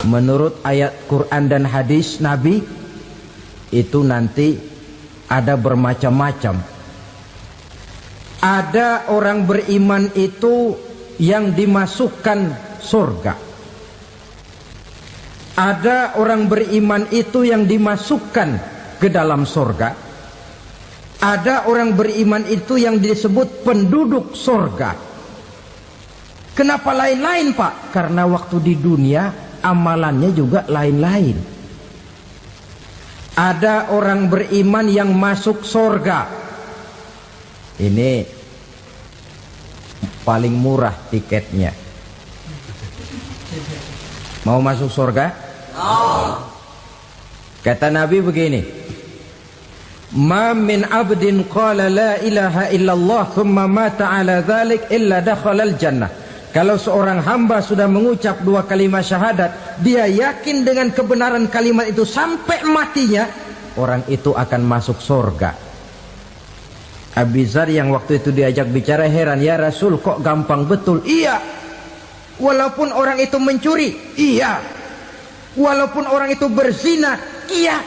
menurut ayat Quran dan hadis Nabi itu nanti ada bermacam-macam. Ada orang beriman itu yang dimasukkan surga. Ada orang beriman itu yang dimasukkan ke dalam surga. Ada orang beriman itu yang disebut penduduk surga. Kenapa lain-lain, Pak? Karena waktu di dunia amalannya juga lain-lain. Ada orang beriman yang masuk surga. Ini paling murah tiketnya. Mau masuk surga? Kata Nabi begini, ma min abdin qala la ilaha illallah thumma mata ala dhalik illa dakhalal jannah. Kalau seorang hamba sudah mengucap dua kalimat syahadat, dia yakin dengan kebenaran kalimat itu sampai matinya, orang itu akan masuk surga. Abi Dzar yang waktu itu diajak bicara heran, ya Rasul kok gampang betul? Iya. Walaupun orang itu mencuri, iya. Walaupun orang itu berzina, iya.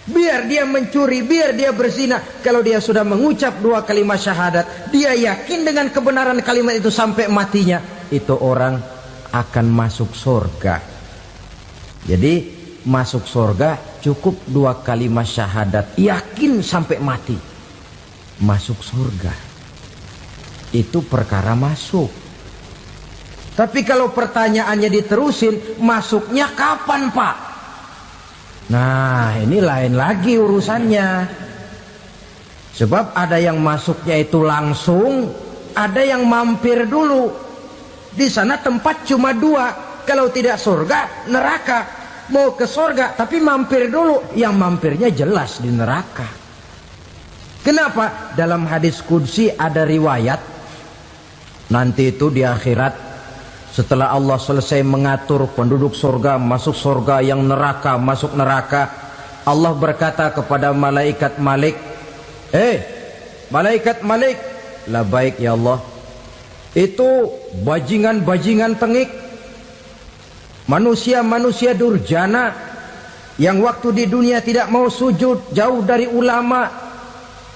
Biar dia mencuri, biar dia berzina, kalau dia sudah mengucap dua kalimat syahadat, dia yakin dengan kebenaran kalimat itu sampai matinya, itu orang akan masuk surga. Jadi masuk surga cukup dua kalimat syahadat, yakin sampai mati, masuk surga. Itu perkara masuk. Tapi kalau pertanyaannya diterusin, masuknya kapan, Pak? Nah, ini lain lagi urusannya. Sebab ada yang masuknya itu langsung, ada yang mampir dulu. Di sana tempat cuma dua, kalau tidak surga, neraka. Mau ke surga, tapi mampir dulu. Yang mampirnya jelas di neraka. Kenapa? Dalam hadis qudsi ada riwayat, nanti itu di akhirat, setelah Allah selesai mengatur penduduk surga masuk surga, yang neraka masuk neraka, Allah berkata kepada malaikat Malik, malaikat Malik, labaik ya Allah, itu bajingan-bajingan tengik, manusia-manusia durjana yang waktu di dunia tidak mau sujud, jauh dari ulama,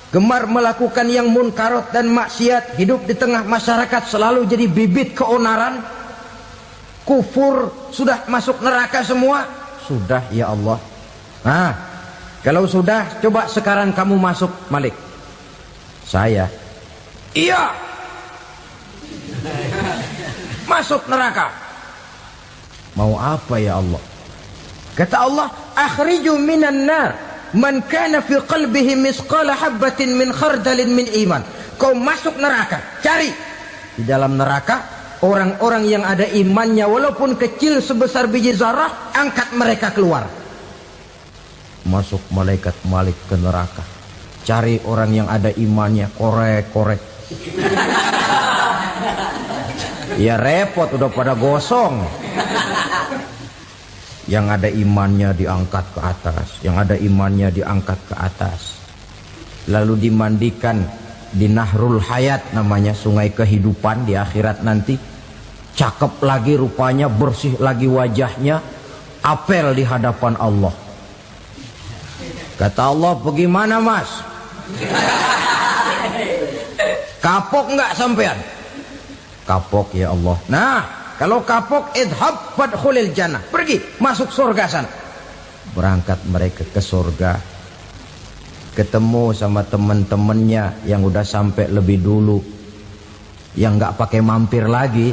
gemar melakukan yang munkarat dan maksiat, hidup di tengah masyarakat selalu jadi bibit keonaran, kufur, sudah masuk neraka semua. Sudah ya Allah. Nah, kalau sudah, coba sekarang kamu masuk, Malik. Saya, iya, masuk neraka. Mau apa ya Allah? Kata Allah, akhriju minan nar man kana fi qalbihi misqala habbatin min khardalin min iman. Kau masuk neraka, cari di dalam neraka orang-orang yang ada imannya walaupun kecil sebesar biji zarah, angkat mereka keluar. Masuk malaikat Malik ke neraka, cari orang yang ada imannya, korek-korek. Ya repot, udah pada gosong. Yang ada imannya diangkat ke atas, yang ada imannya diangkat ke atas, lalu dimandikan di Nahrul Hayat, namanya sungai kehidupan di akhirat nanti. Cakep lagi rupanya, bersih lagi wajahnya, apel di hadapan Allah. Kata Allah, bagaimana mas? Kapok nggak sampean? Kapok ya Allah. Nah, kalau kapok, idhab fadkhulil jannah, pergi masuk surga sana. Berangkat mereka ke surga, ketemu sama teman-temannya yang udah sampai lebih dulu, yang nggak pakai mampir lagi.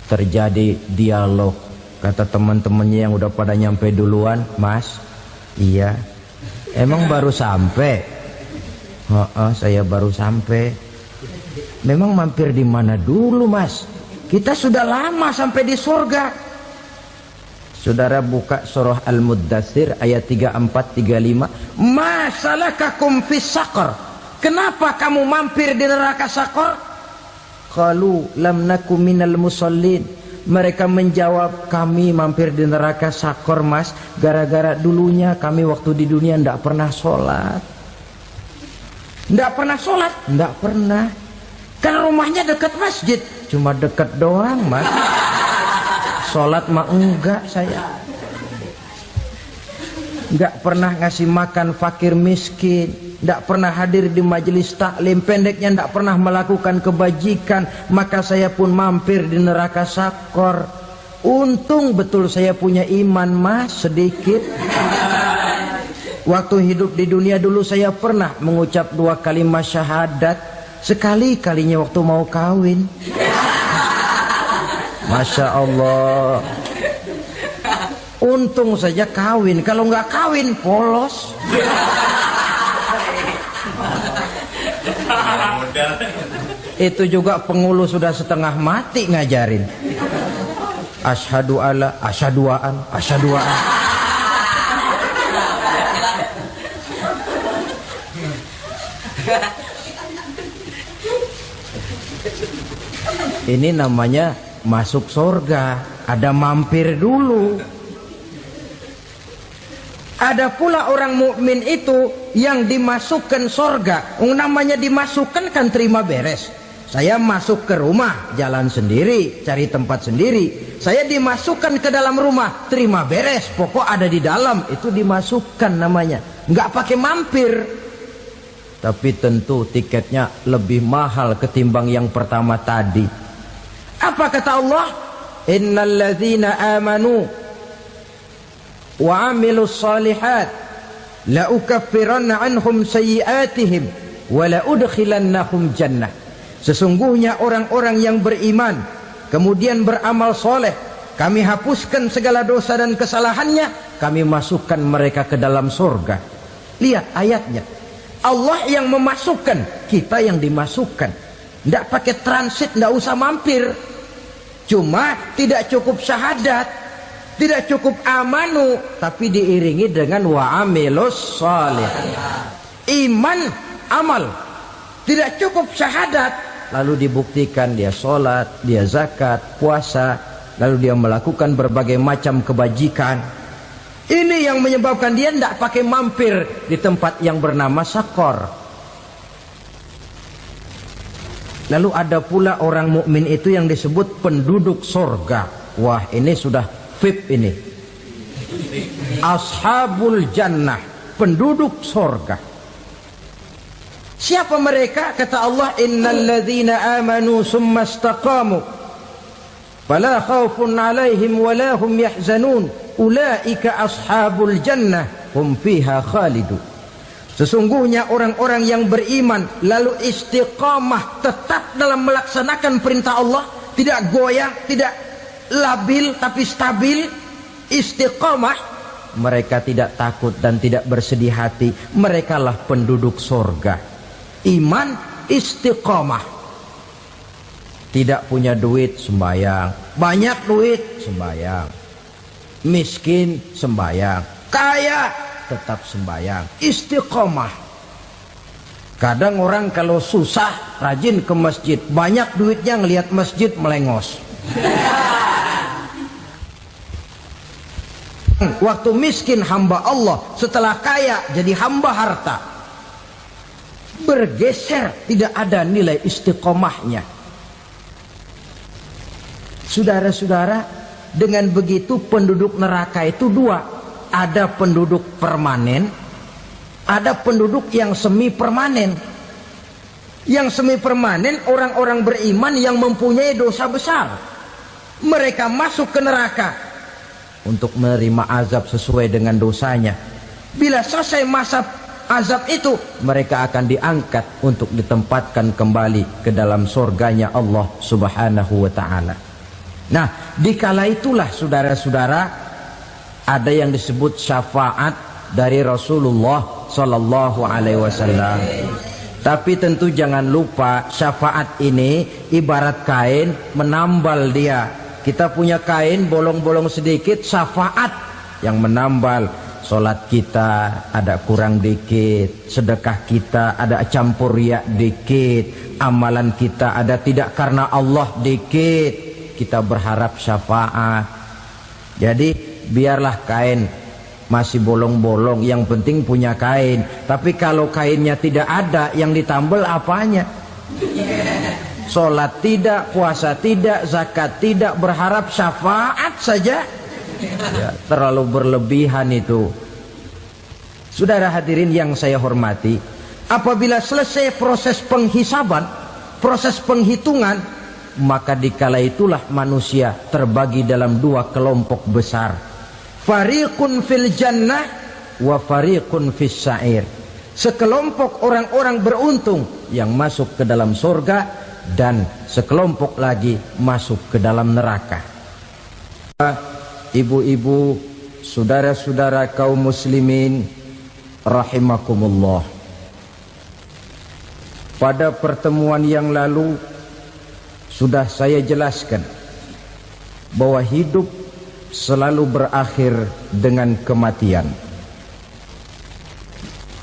Terjadi dialog. Kata teman-temannya yang udah pada nyampe duluan, mas, iya, emang baru sampai? Saya baru sampai. Memang mampir di mana dulu mas? Kita sudah lama sampai di surga. Saudara buka surah Al-Muddatsir ayat 34-35. Ma salakakum fis saqar? Kenapa kamu mampir di neraka Saqar? Qalu lam nakum minal musallin. Mereka menjawab, kami mampir di neraka Saqar mas, gara-gara dulunya kami waktu di dunia tidak pernah sholat. Tidak pernah sholat? Tidak pernah. Kan rumahnya dekat masjid, cuma dekat doang mas. Sholat mah enggak saya. Enggak pernah ngasih makan fakir miskin, enggak pernah hadir di majelis taklim, pendeknya enggak pernah melakukan kebajikan, maka saya pun mampir di neraka sakor. Untung betul saya punya iman mas sedikit. Waktu hidup di dunia dulu saya pernah mengucap 2 kalimat syahadat, sekali-kalinya waktu mau kawin. Masya Allah. Untung saja kawin, kalau nggak kawin polos. Itu juga pengulu sudah setengah mati ngajarin. Asyhadu alla, asyaduaan, asyaduaan. Ini namanya masuk surga, ada mampir dulu. Ada pula orang mukmin itu yang dimasukkan surga. Namanya dimasukkan kan terima beres. Saya masuk ke rumah, jalan sendiri, cari tempat sendiri. Saya dimasukkan ke dalam rumah, terima beres, pokok ada di dalam, itu dimasukkan namanya. Nggak pakai mampir. Tapi tentu tiketnya lebih mahal ketimbang yang pertama tadi. Apa kata Allah? Innal ladzina amanu wa amilus salihat la ukaffiranna anhum sayyi'atihim wa la udkhilannahum jannah. Sesungguhnya orang-orang yang beriman kemudian beramal soleh, kami hapuskan segala dosa dan kesalahannya, kami masukkan mereka ke dalam surga. Lihat ayatnya, Allah yang memasukkan, kita yang dimasukkan. Tidak pakai transit, tidak usah mampir. Cuma tidak cukup syahadat, tidak cukup amanu, tapi diiringi dengan wa'amilus salih. Iman, amal. Tidak cukup syahadat, lalu dibuktikan dia sholat, dia zakat, puasa, lalu dia melakukan berbagai macam kebajikan. Ini yang menyebabkan dia tidak pakai mampir di tempat yang bernama sakor. Lalu ada pula orang mukmin itu yang disebut penduduk surga. Wah, ini sudah VIP ini. Ashabul jannah, penduduk surga. Siapa mereka? Kata Allah, innal ladzina amanu summa istaqamu fala khaufun 'alaihim wala hum yahzanun ulaika ashabul jannah hum fiha khalidun. Sesungguhnya orang-orang yang beriman lalu istiqamah, tetap dalam melaksanakan perintah Allah, tidak goyah, tidak labil tapi stabil, istiqamah, mereka tidak takut dan tidak bersedih hati. Merekalah penduduk surga. Iman, istiqamah. Tidak punya duit, sembahyang. Banyak duit, sembahyang. Miskin, sembahyang. Kaya, tetap sembahyang. Istiqamah. Kadang orang kalau susah rajin ke masjid, banyak duitnya ngelihat masjid melengos. Waktu miskin hamba Allah, setelah kaya jadi hamba harta. Bergeser, tidak ada nilai istiqomahnya. Saudara-saudara, dengan begitu penduduk neraka itu dua. Ada penduduk permanen, ada penduduk yang semi permanen. Yang semi permanen orang-orang beriman yang mempunyai dosa besar. Mereka masuk ke neraka untuk menerima azab sesuai dengan dosanya. Bila selesai masa azab itu, mereka akan diangkat untuk ditempatkan kembali ke dalam surganya Allah Subhanahu wa ta'ala. Nah, dikala itulah saudara-saudara, ada yang disebut syafaat dari Rasulullah Sallallahu Alaihi Wasallam. Tapi tentu jangan lupa, syafaat ini ibarat kain menambal dia. Kita punya kain bolong-bolong sedikit, syafaat yang menambal. Solat kita ada kurang dikit, sedekah kita ada campur riak dikit, amalan kita ada tidak karena Allah dikit. Kita berharap syafaat. Jadi biarlah kain masih bolong-bolong, yang penting punya kain. Tapi kalau kainnya tidak ada, yang ditambal apanya? Sholat tidak, puasa tidak, zakat tidak, berharap syafaat taat saja. Ya, terlalu berlebihan itu. Saudara hadirin yang saya hormati, apabila selesai proses penghisaban, proses penghitungan, maka dikala itulah manusia terbagi dalam dua kelompok besar. Fariqun fil jannah wa fariqun fis sa'ir. Sekelompok orang-orang beruntung yang masuk ke dalam surga, dan sekelompok lagi masuk ke dalam neraka. Ibu-ibu, saudara-saudara kaum muslimin rahimakumullah. Pada pertemuan yang lalu sudah saya jelaskan bahwa hidup selalu berakhir dengan kematian.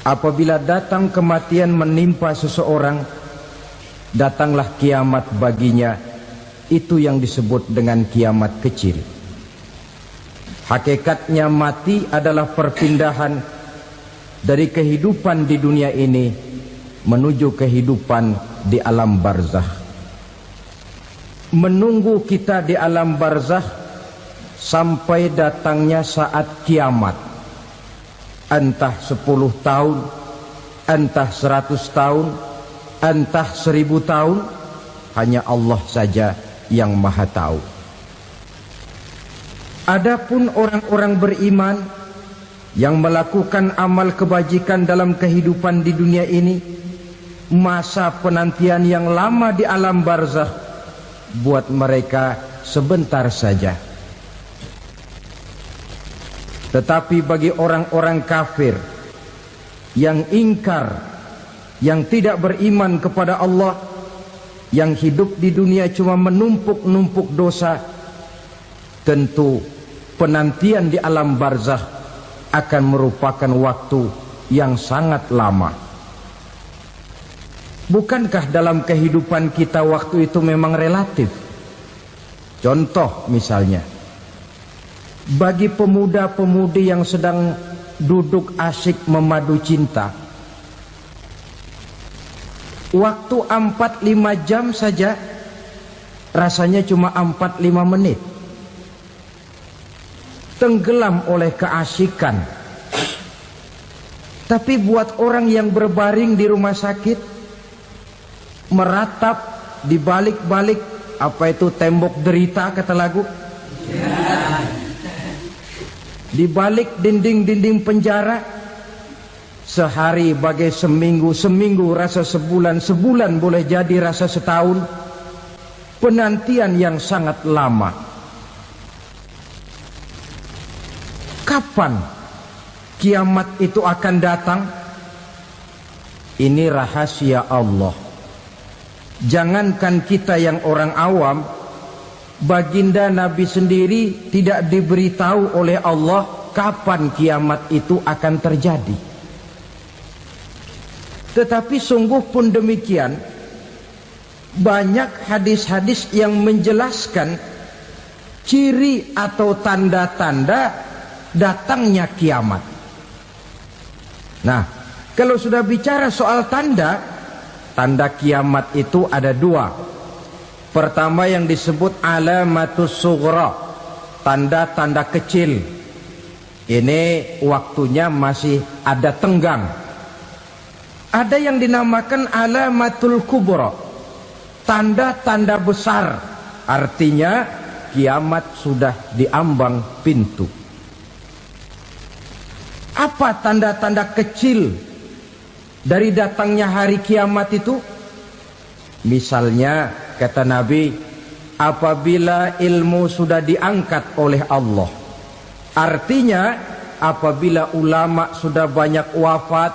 Apabila datang kematian menimpa seseorang, datanglah kiamat baginya. Itu yang disebut dengan kiamat kecil. Hakikatnya mati adalah perpindahan dari kehidupan di dunia ini menuju kehidupan di alam barzakh. Menunggu kita di alam barzakh sampai datangnya saat kiamat. Entah 10 tahun, entah 100 tahun, entah 1000 tahun, hanya Allah saja yang maha tahu. Adapun orang-orang beriman yang melakukan amal kebajikan dalam kehidupan di dunia ini, masa penantian yang lama di alam barzakh buat mereka sebentar saja. Tetapi bagi orang-orang kafir yang ingkar, yang tidak beriman kepada Allah, yang hidup di dunia cuma menumpuk-numpuk dosa, tentu penantian di alam barzakh akan merupakan waktu yang sangat lama. Bukankah dalam kehidupan kita waktu itu memang relatif? Contoh misalnya, bagi pemuda-pemudi yang sedang duduk asyik memadu cinta, waktu 4-5 jam saja rasanya cuma 4-5 menit. Tenggelam oleh keasikan. Tapi buat orang yang berbaring di rumah sakit, meratap di balik-balik apa itu tembok derita kata lagu, di balik dinding-dinding penjara, sehari bagai seminggu, seminggu rasa sebulan, sebulan boleh jadi rasa setahun. Penantian yang sangat lama. Kapan kiamat itu akan datang? Ini rahasia Allah. Jangankan kita yang orang awam, baginda Nabi sendiri tidak diberitahu oleh Allah kapan kiamat itu akan terjadi. Tetapi sungguh pun demikian, banyak hadis-hadis yang menjelaskan ciri atau tanda-tanda datangnya kiamat. Nah, kalau sudah bicara soal tanda, tanda kiamat itu ada dua. Pertama yang disebut alamatus sughra, tanda-tanda kecil. Ini waktunya masih ada tenggang. Ada yang dinamakan alamatul kubra, tanda-tanda besar. Artinya kiamat sudah diambang pintu. Apa tanda-tanda kecil dari datangnya hari kiamat itu? Misalnya kata Nabi, apabila ilmu sudah diangkat oleh Allah. Artinya apabila ulama sudah banyak wafat,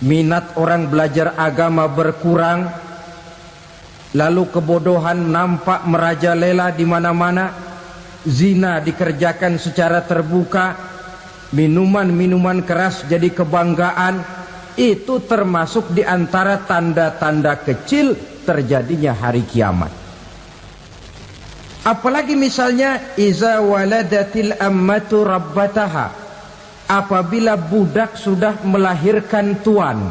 minat orang belajar agama berkurang, lalu kebodohan nampak merajalela di mana-mana, zina dikerjakan secara terbuka, minuman-minuman keras jadi kebanggaan, itu termasuk di antara tanda-tanda kecil terjadinya hari kiamat. Apalagi misalnya iza waladatil ammatu rabbataha, apabila budak sudah melahirkan tuan.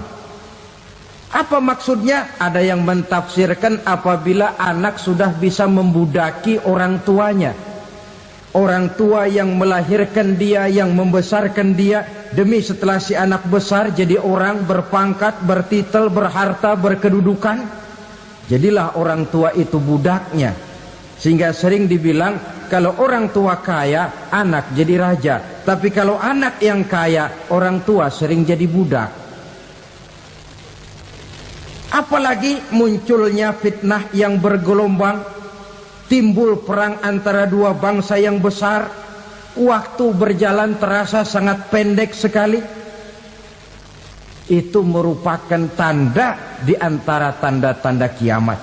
Apa maksudnya? Ada yang mentafsirkan apabila anak sudah bisa membudaki orang tuanya. Orang tua yang melahirkan dia, yang membesarkan dia, demi setelah si anak besar jadi orang berpangkat, bertitel, berharta, berkedudukan, jadilah orang tua itu budaknya. Sehingga sering dibilang kalau orang tua kaya, anak jadi raja. Tapi kalau anak yang kaya, orang tua sering jadi budak. Apalagi munculnya fitnah yang bergelombang, timbul perang antara dua bangsa yang besar, waktu berjalan terasa sangat pendek sekali. Itu merupakan tanda di antara tanda-tanda kiamat.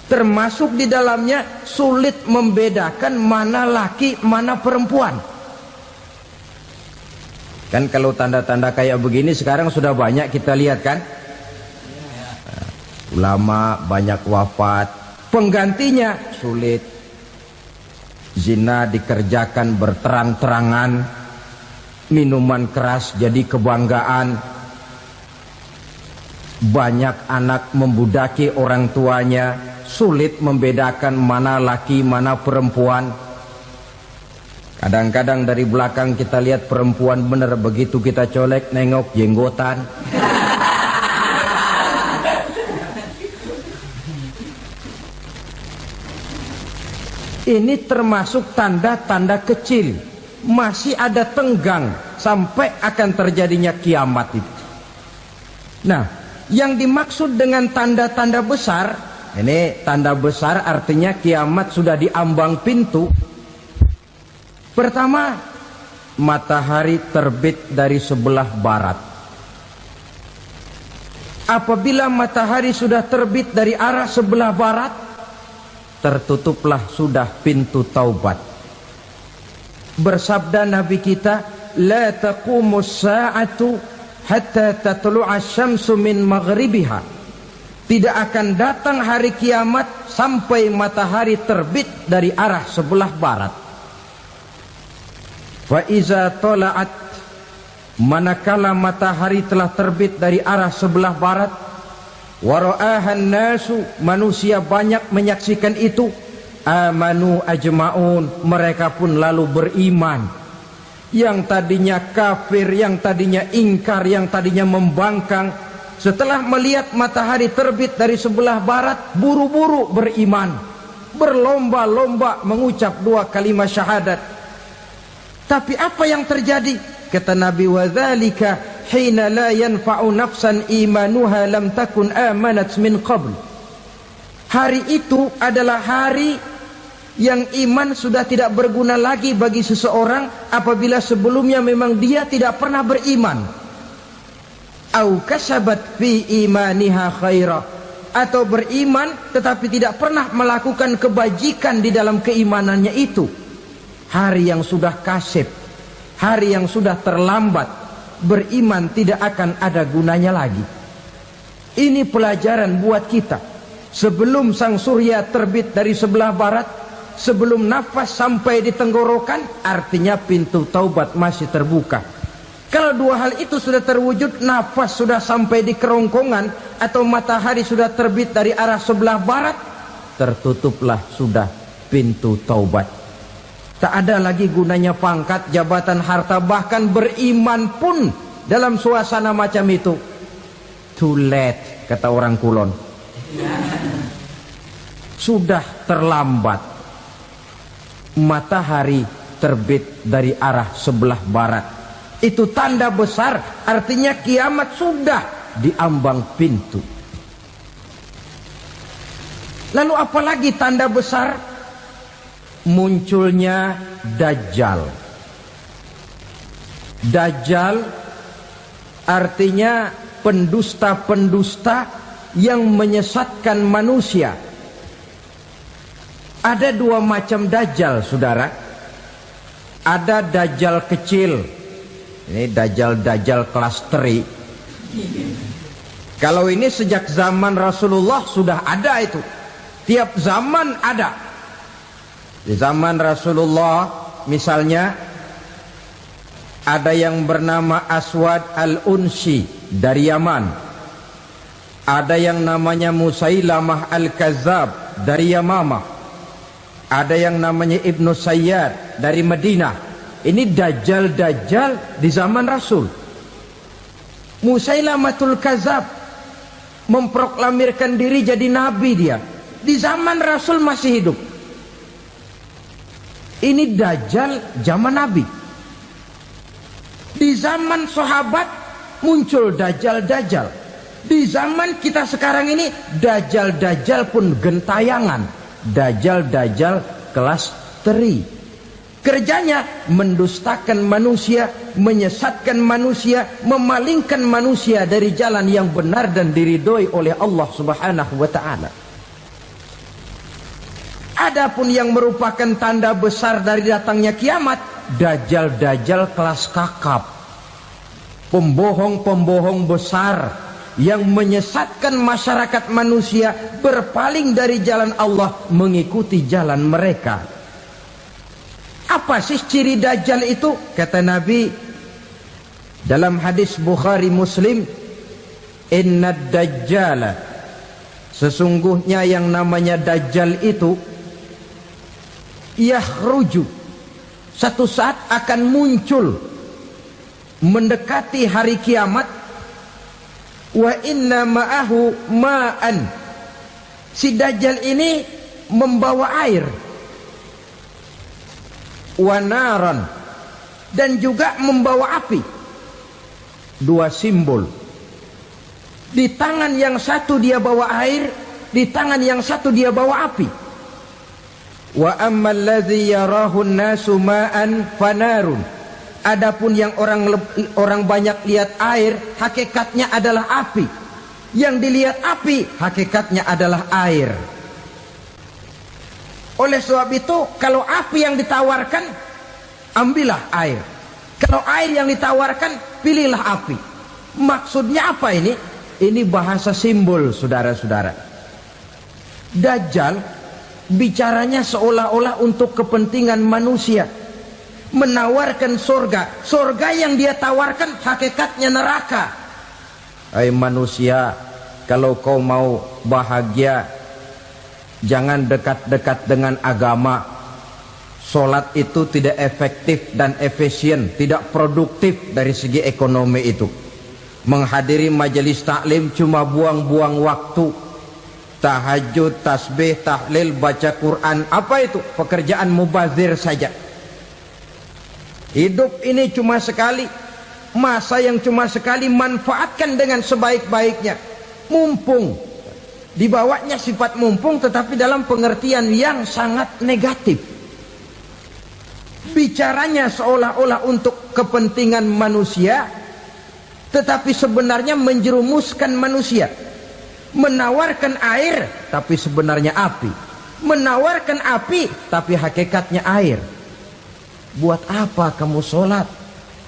Termasuk di dalamnya sulit membedakan mana laki, mana perempuan. Kan kalau tanda-tanda kayak begini sekarang sudah banyak kita lihat kan. Ulama banyak wafat, penggantinya sulit. Zina dikerjakan berterang-terangan, minuman keras jadi kebanggaan, banyak anak membudaki orang tuanya, sulit membedakan mana laki mana perempuan. Kadang-kadang dari belakang kita lihat perempuan bener, begitu kita colek nengok jenggotan. Ini termasuk tanda-tanda kecil, masih ada tenggang sampai akan terjadinya kiamat itu. Nah, yang dimaksud dengan tanda-tanda besar, ini tanda besar artinya kiamat sudah diambang pintu. Pertama, matahari terbit dari sebelah barat. Apabila matahari sudah terbit dari arah sebelah barat, tertutuplah sudah pintu taubat. Bersabda Nabi kita, la taqumus sa'atu hatta tatlu'a syamsu min maghribiha. Tidak akan datang hari kiamat sampai matahari terbit dari arah sebelah barat. Fa iza tala'at, manakala matahari telah terbit dari arah sebelah barat, wara'ahan nasu, manusia banyak menyaksikan itu, amanu ajma'un, mereka pun lalu beriman. Yang tadinya kafir, yang tadinya ingkar, yang tadinya membangkang, setelah melihat matahari terbit dari sebelah barat, buru-buru beriman, berlomba-lomba mengucap dua kalimat syahadat. Tapi apa yang terjadi? Kata Nabi, wadzalika hina la yanfa'u nafsan imanuha lam takun amanat min qabl. Hari itu adalah hari yang iman sudah tidak berguna lagi bagi seseorang apabila sebelumnya memang dia tidak pernah beriman. Au kasabat fi imaniha khaira, atau beriman tetapi tidak pernah melakukan kebajikan di dalam keimanannya itu. Hari yang sudah kasib, hari yang sudah terlambat, beriman tidak akan ada gunanya lagi. Ini pelajaran buat kita. Sebelum sang surya terbit dari sebelah barat, sebelum nafas sampai di tenggorokan, artinya pintu taubat masih terbuka. Kalau dua hal itu sudah terwujud, nafas sudah sampai di kerongkongan atau matahari sudah terbit dari arah sebelah barat, tertutuplah sudah pintu taubat. Tak ada lagi gunanya pangkat, jabatan, harta, bahkan beriman pun dalam suasana macam itu. Too late, kata orang Kulon. Sudah terlambat. Matahari terbit dari arah sebelah barat. Itu tanda besar, artinya kiamat sudah diambang pintu. Lalu apalagi tanda besar? Munculnya Dajjal. Dajjal artinya pendusta-pendusta yang menyesatkan manusia. Ada dua macam Dajjal, saudara. Ada Dajjal kecil. Ini Dajjal kelas 3. Kalau ini sejak zaman Rasulullah sudah ada itu. Tiap zaman ada. Di zaman Rasulullah misalnya ada yang bernama Aswad al-Unsi dari Yaman. Ada yang namanya Musailamah al-Kazzab dari Yamamah. Ada yang namanya Ibnu Sayyad dari Madinah. Ini dajjal-dajjal di zaman Rasul. Musailamatul Kazab memproklamirkan diri jadi nabi dia. Di zaman Rasul masih hidup. Ini dajjal zaman Nabi. Di zaman sahabat muncul dajjal-dajjal. Di zaman kita sekarang ini dajjal-dajjal pun gentayangan. Dajjal-dajjal kelas teri. Kerjanya mendustakan manusia, menyesatkan manusia, memalingkan manusia dari jalan yang benar dan diridhoi oleh Allah Subhanahu wa taala. Adapun yang merupakan tanda besar dari datangnya kiamat, dajjal-dajjal kelas kakap. Pembohong-pembohong besar yang menyesatkan masyarakat manusia berpaling dari jalan Allah mengikuti jalan mereka. Apa sih ciri dajjal itu? Kata Nabi dalam hadis Bukhari Muslim, "Inna dajjala", sesungguhnya yang namanya dajjal itu yakhruju, satu saat akan muncul mendekati hari kiamat. Wa inna ma'ahu ma'an, si dajjal ini membawa air. Wa naran, dan juga membawa api. Dua simbol. Di tangan yang satu dia bawa air, di tangan yang satu dia bawa api. Wa ammal ladzi yarahu an-nasu ma'an fanarun, adapun yang orang banyak lihat air, hakikatnya adalah api. Yang dilihat api, hakikatnya adalah air. Oleh sebab itu, kalau api yang ditawarkan, ambillah air. Kalau air yang ditawarkan, pilihlah api. Maksudnya apa ini? Ini bahasa simbol, saudara-saudara. Dajjal bicaranya seolah-olah untuk kepentingan manusia, menawarkan surga. Surga yang dia tawarkan hakikatnya neraka. Hai manusia, kalau kau mau bahagia, jangan dekat-dekat dengan agama. Solat itu tidak efektif dan efisien, tidak produktif dari segi ekonomi itu. Menghadiri majelis taklim cuma buang-buang waktu. Tahajud, tasbih, tahlil, baca Quran, apa itu? Pekerjaan mubazir saja. Hidup ini cuma sekali, masa yang cuma sekali, manfaatkan dengan sebaik-baiknya. Mumpung, dibawanya sifat mumpung tetapi dalam pengertian yang sangat negatif. Bicaranya seolah-olah untuk kepentingan manusia, tetapi sebenarnya menjerumuskan manusia. Menawarkan air tapi sebenarnya api, menawarkan api tapi hakikatnya air. Buat apa kamu sholat?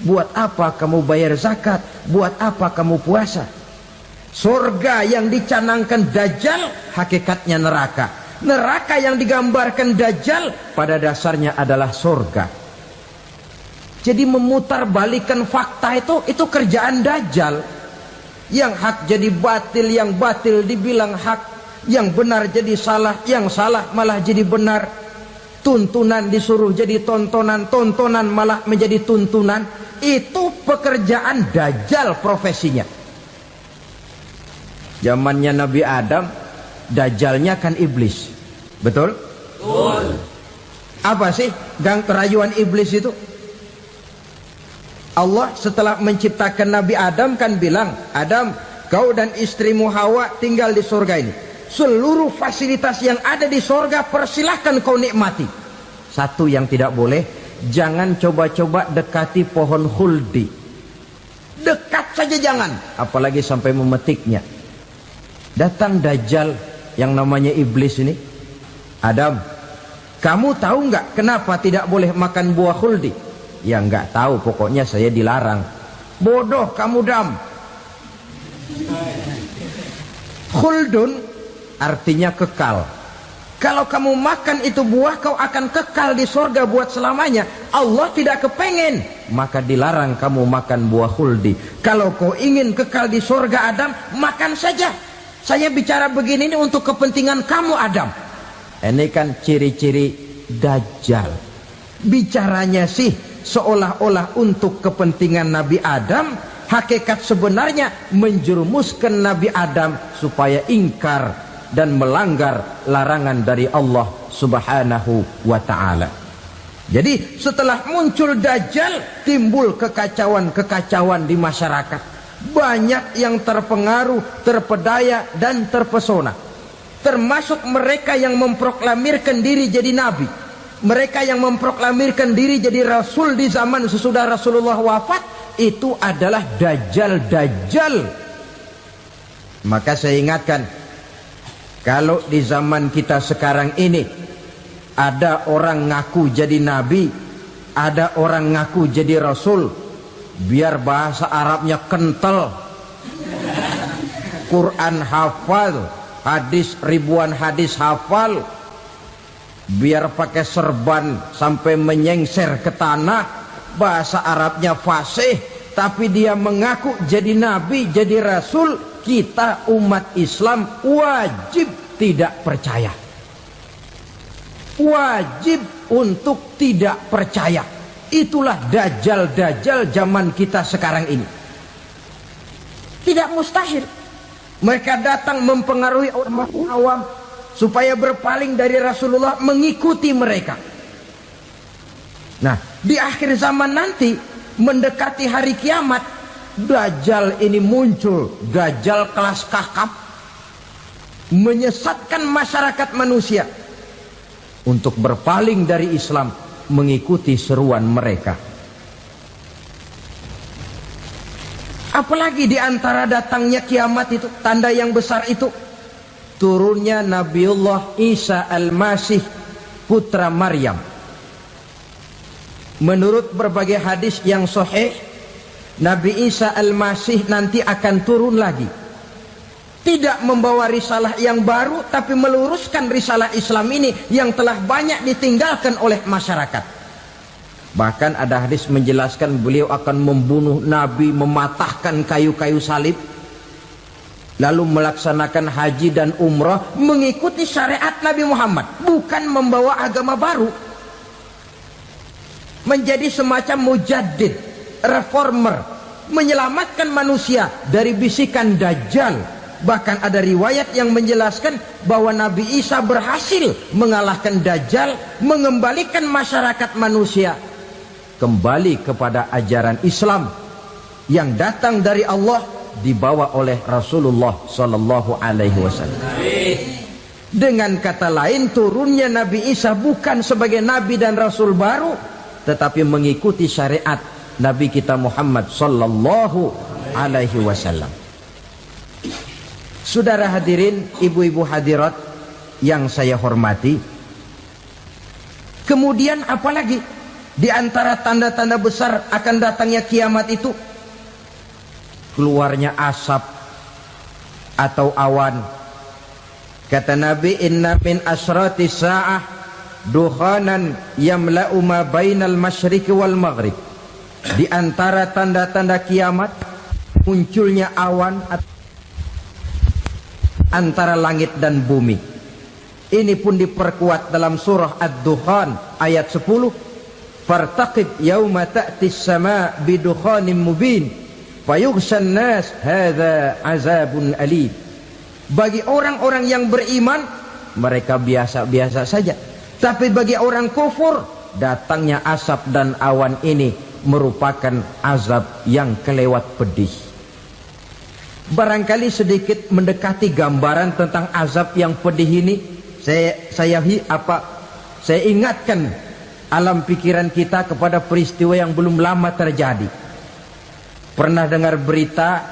Buat apa kamu bayar zakat? Buat apa kamu puasa? Surga yang dicanangkan dajjal hakikatnya neraka. Neraka yang digambarkan dajjal pada dasarnya adalah surga. Jadi memutarbalikkan fakta itu kerjaan dajjal. Yang hak jadi batil, yang batil dibilang hak, yang benar jadi salah, yang salah malah jadi benar. Tuntunan disuruh jadi tontonan, tontonan malah menjadi tuntunan. Itu pekerjaan dajjal profesinya. Zamannya Nabi Adam, dajjalnya kan iblis. Betul? Betul. Apa sih gang kerayuan iblis itu? Allah setelah menciptakan Nabi Adam kan bilang, Adam, kau dan istrimu Hawa tinggal di surga ini. Seluruh fasilitas yang ada di surga persilahkan kau nikmati. Satu yang tidak boleh, jangan coba-coba dekati pohon khuldi. Dekat saja jangan, apalagi sampai memetiknya. Datang dajjal yang namanya iblis ini. Adam, kamu tahu nggak kenapa tidak boleh makan buah khuldi? Ya nggak tahu, pokoknya saya dilarang. Bodoh kamu Dam. Khuldun artinya kekal. Kalau kamu makan itu buah, kau akan kekal di surga buat selamanya. Allah tidak kepengen, maka dilarang kamu makan buah khuldi. Kalau kau ingin kekal di surga Adam, makan saja. Saya bicara begini ini untuk kepentingan kamu Adam. Ini kan ciri-ciri Dajjal. Bicaranya sih seolah-olah untuk kepentingan Nabi Adam, hakikat sebenarnya menjerumuskan Nabi Adam supaya ingkar dan melanggar larangan dari Allah Subhanahu wa ta'ala. Jadi setelah muncul Dajjal, timbul kekacauan-kekacauan di masyarakat. Banyak yang terpengaruh, terpedaya dan terpesona, termasuk mereka yang memproklamirkan diri jadi nabi, mereka yang memproklamirkan diri jadi rasul di zaman sesudah Rasulullah wafat. Itu adalah Dajjal. Maka saya ingatkan, kalau di zaman kita sekarang ini ada orang ngaku jadi nabi, ada orang ngaku jadi rasul, biar bahasa Arabnya kental, Quran hafal, hadis ribuan hadis hafal, biar pakai serban sampai menyengser ke tanah, bahasa Arabnya fasih, tapi dia mengaku jadi nabi, jadi rasul, kita umat Islam wajib tidak percaya. Wajib untuk tidak percaya. Itulah dajjal-dajjal zaman kita sekarang ini. Tidak mustahil mereka datang mempengaruhi orang awam supaya berpaling dari Rasulullah, mengikuti mereka. Nah, di akhir zaman nanti, mendekati hari kiamat, dajjal ini muncul. Dajjal kelas kakap, menyesatkan masyarakat manusia untuk berpaling dari Islam, mengikuti seruan mereka. Apalagi di antara datangnya kiamat itu, tanda yang besar itu, turunnya Nabiullah Isa Al-Masih, putra Maryam. Menurut berbagai hadis yang sahih, Nabi Isa Al-Masih nanti akan turun lagi, tidak membawa risalah yang baru, tapi meluruskan risalah Islam ini yang telah banyak ditinggalkan oleh masyarakat. Bahkan ada hadis menjelaskan beliau akan membunuh Nabi, mematahkan kayu-kayu salib, lalu melaksanakan haji dan umrah mengikuti syariat Nabi Muhammad, bukan membawa agama baru. Menjadi semacam mujaddid, reformer, menyelamatkan manusia dari bisikan Dajjal. Bahkan ada riwayat yang menjelaskan bahwa Nabi Isa berhasil mengalahkan Dajjal, mengembalikan masyarakat manusia kembali kepada ajaran Islam yang datang dari Allah, dibawa oleh Rasulullah Sallallahu Alaihi Wasallam. Dengan kata lain, turunnya Nabi Isa bukan sebagai Nabi dan Rasul baru, tetapi mengikuti syariat Nabi kita Muhammad Sallallahu Alaihi Wasallam. Saudara hadirin, ibu-ibu hadirat yang saya hormati, kemudian apalagi di antara tanda-tanda besar akan datangnya kiamat itu? Keluarnya asap atau awan. Kata Nabi, inna min asrati sa'ah dukhanan yamla'u ma bainal masyriqi wal maghrib. Di antara tanda-tanda kiamat, munculnya awan antara langit dan bumi. Ini pun diperkuat dalam surah Ad-Dukhan ayat 10. Fartaqib yauma ta'tis sama bidukhanin mubin fayughshan nas hadza azabun alim. Bagi orang-orang yang beriman, mereka biasa-biasa saja. Tapi bagi orang kufur, datangnya asap dan awan ini merupakan azab yang kelewat pedih. Barangkali sedikit mendekati gambaran tentang azab yang pedih ini, saya ingatkan alam pikiran kita kepada peristiwa yang belum lama terjadi. Pernah dengar berita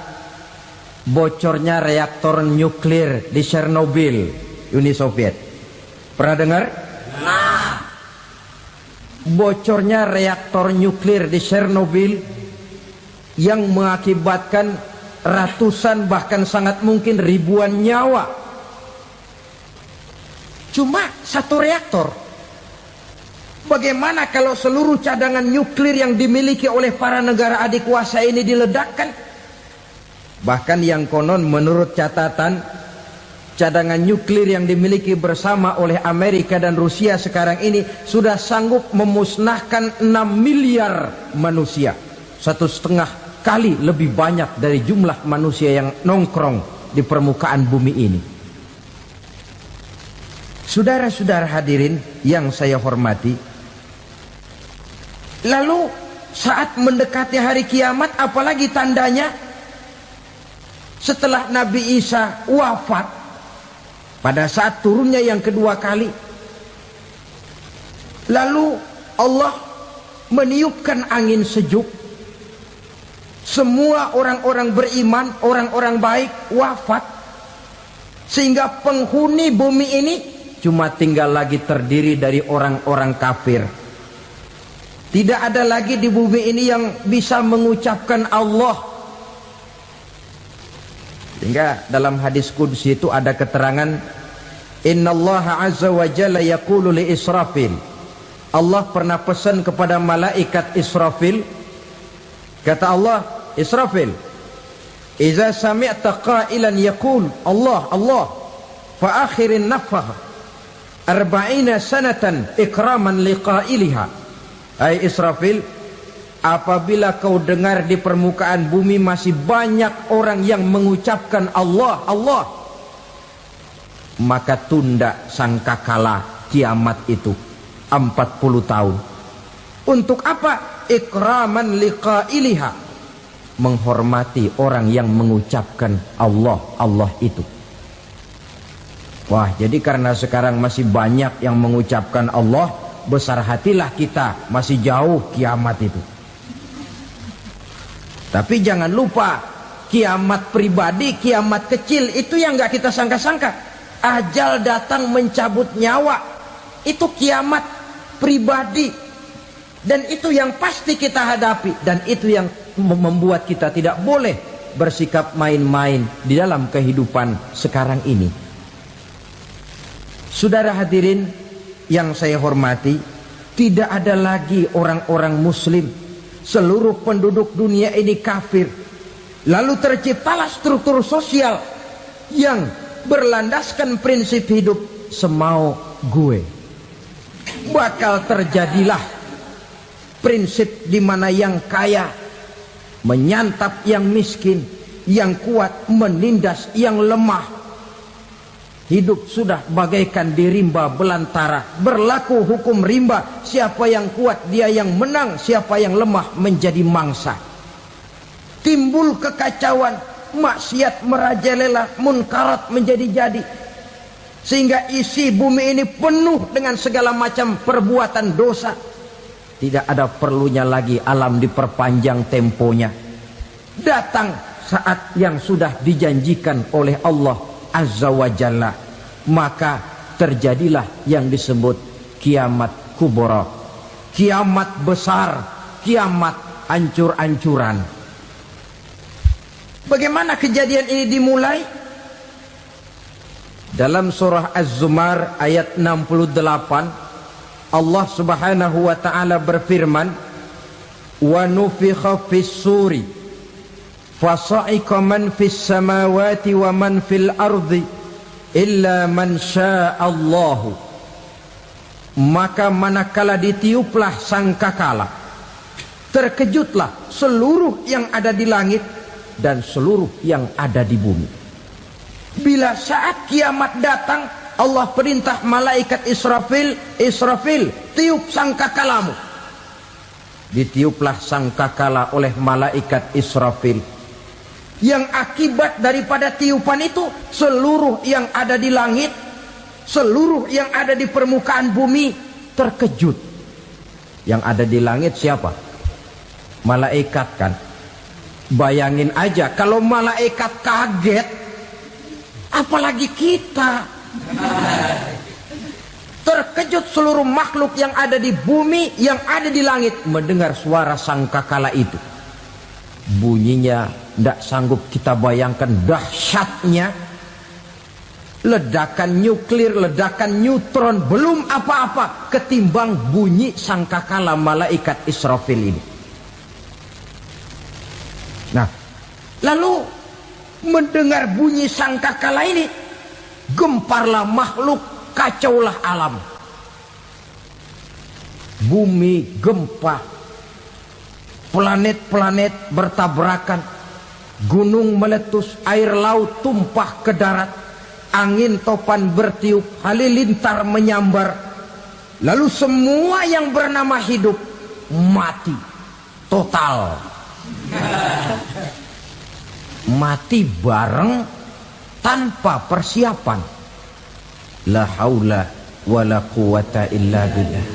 bocornya reaktor nuklir di Chernobyl, Uni Soviet? Pernah dengar? Bocornya reaktor nuklir di Chernobyl yang mengakibatkan ratusan bahkan sangat mungkin ribuan nyawa. Cuma satu reaktor. Bagaimana kalau seluruh cadangan nuklir yang dimiliki oleh para negara adik kuasa ini diledakkan? Bahkan yang konon menurut catatan cadangan nuklir yang dimiliki bersama oleh Amerika dan Rusia sekarang ini sudah sanggup memusnahkan 6 miliar manusia, 1,5 kali lebih banyak dari jumlah manusia yang nongkrong di permukaan bumi ini. Saudara-saudara hadirin yang saya hormati, lalu saat mendekati hari kiamat, apalagi tandanya setelah Nabi Isa wafat, pada saat turunnya yang kedua kali, lalu Allah meniupkan angin sejuk, semua orang-orang beriman, orang-orang baik wafat, sehingga penghuni bumi ini cuma tinggal lagi terdiri dari orang-orang kafir. Tidak ada lagi di bumi ini yang bisa mengucapkan Allah. Sehingga dalam hadis qudsi itu ada keterangan, Innallaha azza wa jalla yaqulu li Israfil. Allah pernah pesan kepada malaikat Israfil. Kata Allah, Israfil, Iza sami'ta qailan yaqul Allah, Allah, fa akhirin nafah 40 sanatan ikraman liqailiha. Hai Israfil, apabila kau dengar di permukaan bumi masih banyak orang yang mengucapkan Allah, Allah, maka tunda sangkakala kiamat itu 40 tahun. Untuk apa? Ikraman liqailiha, menghormati orang yang mengucapkan Allah, Allah itu. Wah, jadi karena sekarang masih banyak yang mengucapkan Allah, besar hatilah kita, masih jauh kiamat itu. Tapi jangan lupa, kiamat pribadi, kiamat kecil itu yang gak kita sangka-sangka. Ajal datang mencabut nyawa, itu kiamat pribadi. Dan itu yang pasti kita hadapi. Dan itu yang membuat kita tidak boleh bersikap main-main di dalam kehidupan sekarang ini. Saudara hadirin yang saya hormati, tidak ada lagi orang-orang muslim. Seluruh penduduk dunia ini kafir. Lalu terciptalah struktur sosial yang berlandaskan prinsip hidup semau gue. Bakal terjadilah prinsip di mana yang kaya menyantap yang miskin, yang kuat menindas yang lemah. Hidup sudah bagaikan di rimba belantara, berlaku hukum rimba, siapa yang kuat dia yang menang, siapa yang lemah menjadi mangsa. Timbul kekacauan, maksiat merajalela, munkarat menjadi-jadi, sehingga isi bumi ini penuh dengan segala macam perbuatan dosa. Tidak ada perlunya lagi alam diperpanjang temponya. Datang saat yang sudah dijanjikan oleh Allah Azza wa Jalla, maka terjadilah yang disebut kiamat kubra, kiamat besar, kiamat ancur-ancuran. Bagaimana kejadian ini dimulai? Dalam surah Az-Zumar ayat 68, Allah Subhanahu wa taala berfirman, "Wa nufikha fis-suri fasa'iqa man fis samawati wa man fil ardi illa man sya'allahu." Maka manakala ditiuplah sangkakala, terkejutlah seluruh yang ada di langit dan seluruh yang ada di bumi. Bila saat kiamat datang, Allah perintah malaikat Israfil, Israfil, tiup sangkakalamu. Ditiuplah sangkakala oleh malaikat Israfil. Yang akibat daripada tiupan itu, seluruh yang ada di langit, seluruh yang ada di permukaan bumi terkejut. Yang ada di langit siapa? Malaikat kan. Bayangin aja kalau malaikat kaget, apalagi kita. Terkejut seluruh makhluk yang ada di bumi, yang ada di langit mendengar suara sangkakala itu. Bunyinya tidak sanggup kita bayangkan dahsyatnya. Ledakan nuklir, ledakan neutron, belum apa-apa ketimbang bunyi sangkakala malaikat Israfil ini. Nah, lalu mendengar bunyi sangkakala ini, Gemparlah makhluk, kacaulah alam. Bumi gempa, planet-planet bertabrakan, gunung meletus, air laut tumpah ke darat, angin topan bertiup, halilintar menyambar. Lalu semua yang bernama hidup mati total. Mati bareng tanpa persiapan. La haula wala quwata illa billah.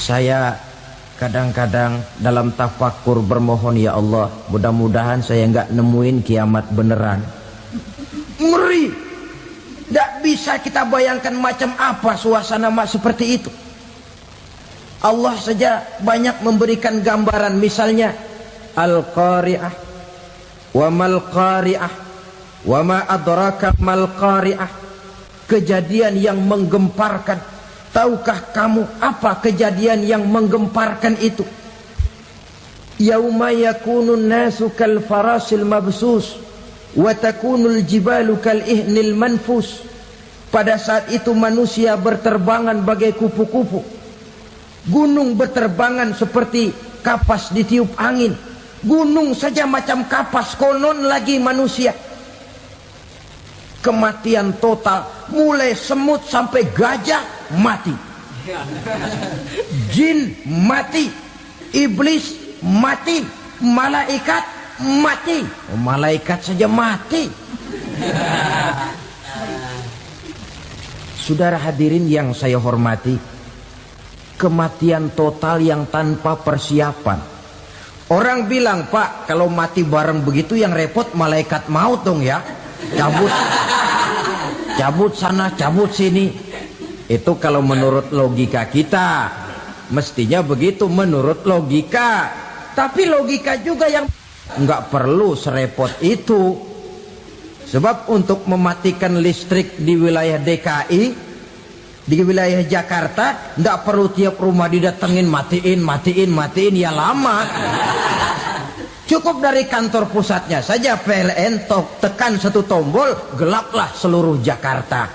Saya kadang-kadang dalam tafakur bermohon, ya Allah, mudah-mudahan saya enggak nemuin kiamat beneran. Ngeri. Tidak bisa kita bayangkan macam apa suasana seperti itu. Allah saja banyak memberikan gambaran, misalnya Al-Qari'ah, wa mal qari'ah, wa ma adraka mal qari'ah. Kejadian yang menggemparkan. Tahukah kamu apa kejadian yang menggemparkan itu? Yauma yakunun nasu kal farasil mabsus wa takunul jibalu kal ihnil manfus. Pada saat itu manusia berterbangan bagai kupu-kupu. Gunung berterbangan seperti kapas ditiup angin. Gunung saja macam kapas, konon lagi manusia. Kematian total, mulai semut sampai gajah mati, jin mati, iblis mati, malaikat mati. Malaikat saja mati. Saudara hadirin yang saya hormati, kematian total yang tanpa persiapan. Orang bilang, Pak, kalau mati bareng begitu yang repot malaikat maut dong ya. Cabut sana, cabut sini. Itu kalau menurut logika kita, mestinya begitu menurut logika. Tapi logika juga yang nggak perlu serepot itu. Sebab untuk mematikan listrik di wilayah DKI, di wilayah Jakarta, nggak perlu tiap rumah didatengin matiin, ya lama. Cukup dari kantor pusatnya saja PLN, tekan satu tombol, gelaplah seluruh Jakarta.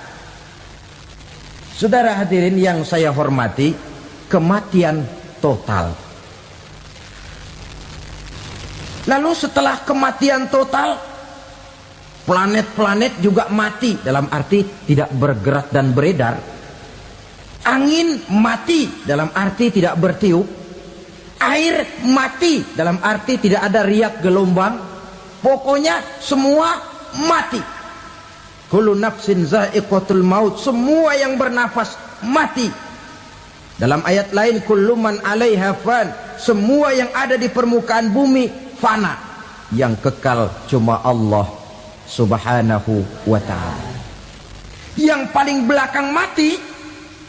Saudara hadirin yang saya hormati, kematian total. Lalu setelah kematian total, planet-planet juga mati, dalam arti tidak bergerak dan beredar. Angin mati, dalam arti tidak bertiup. Air mati, dalam arti tidak ada riak gelombang. Pokoknya semua mati. Kullu nafsin za'iqatul maut. Semua yang bernafas mati. Dalam ayat lain, kullu man 'alaiha fan. Semua yang ada di permukaan bumi fana. Yang kekal cuma Allah Subhanahu wa ta'ala. Yang paling belakang mati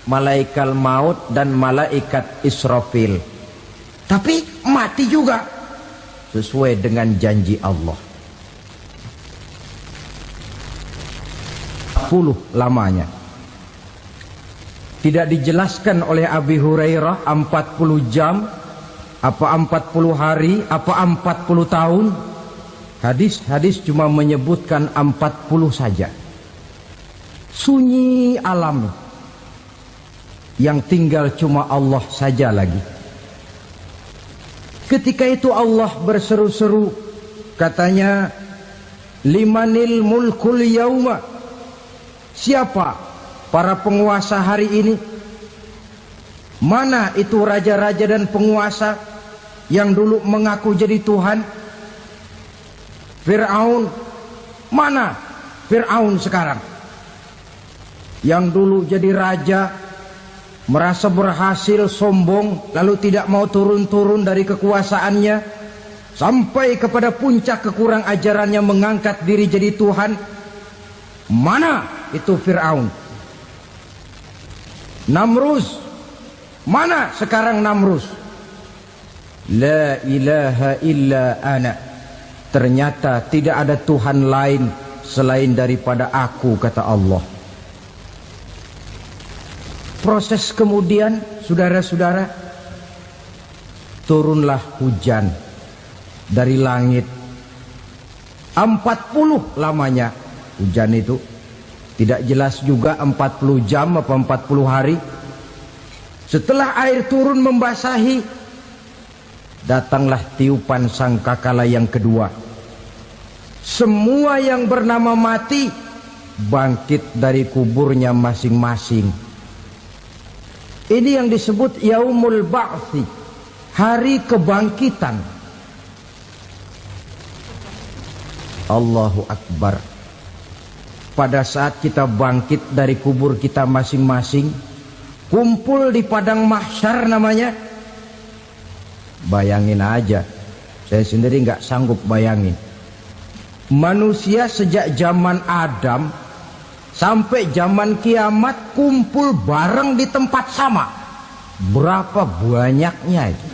malaikat maut dan malaikat Israfil. Tapi mati juga sesuai dengan janji Allah. 10 lamanya. Tidak dijelaskan oleh Abi Hurairah 40 jam, apa 40 hari, apa 40 tahun. Hadis-hadis cuma menyebutkan 40 saja. Sunyi alam. Yang tinggal cuma Allah saja lagi. Ketika itu Allah berseru-seru, katanya, limanil mulkul yauma. Siapa para penguasa hari ini? Mana itu raja-raja dan penguasa yang dulu mengaku jadi Tuhan? Fir'aun. Mana Fir'aun sekarang? Yang dulu jadi raja, merasa berhasil, sombong, lalu tidak mau turun-turun dari kekuasaannya, sampai kepada puncak kekurang ajarannya mengangkat diri jadi Tuhan. Mana itu Fir'aun? Namrus. Mana sekarang Namrus? La ilaha illa ana. Ternyata tidak ada Tuhan lain selain daripada aku, kata Allah. Proses kemudian, saudara-saudara, turunlah hujan dari langit. 40 lamanya hujan itu. Tidak jelas juga 40 jam apa 40 hari. Setelah air turun membasahi, datanglah tiupan sangkakala yang kedua. Semua yang bernama mati bangkit dari kuburnya masing-masing. Ini yang disebut Yaumul Ba'thi, hari kebangkitan. Allahu Akbar. Pada saat kita bangkit dari kubur kita masing-masing, kumpul di padang mahsyar namanya. Bayangin aja, saya sendiri nggak sanggup bayangin. Manusia sejak zaman Adam sampai zaman kiamat kumpul bareng di tempat sama. Berapa banyaknya itu?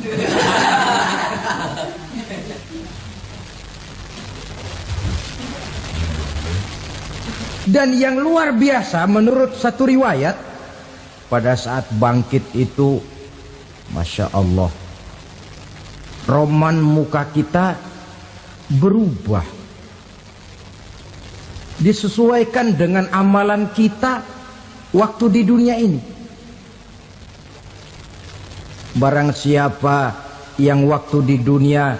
Dan yang luar biasa menurut satu riwayat, pada saat bangkit itu, Masya Allah, roman muka kita berubah, disesuaikan dengan amalan kita waktu di dunia ini. Barang siapa yang waktu di dunia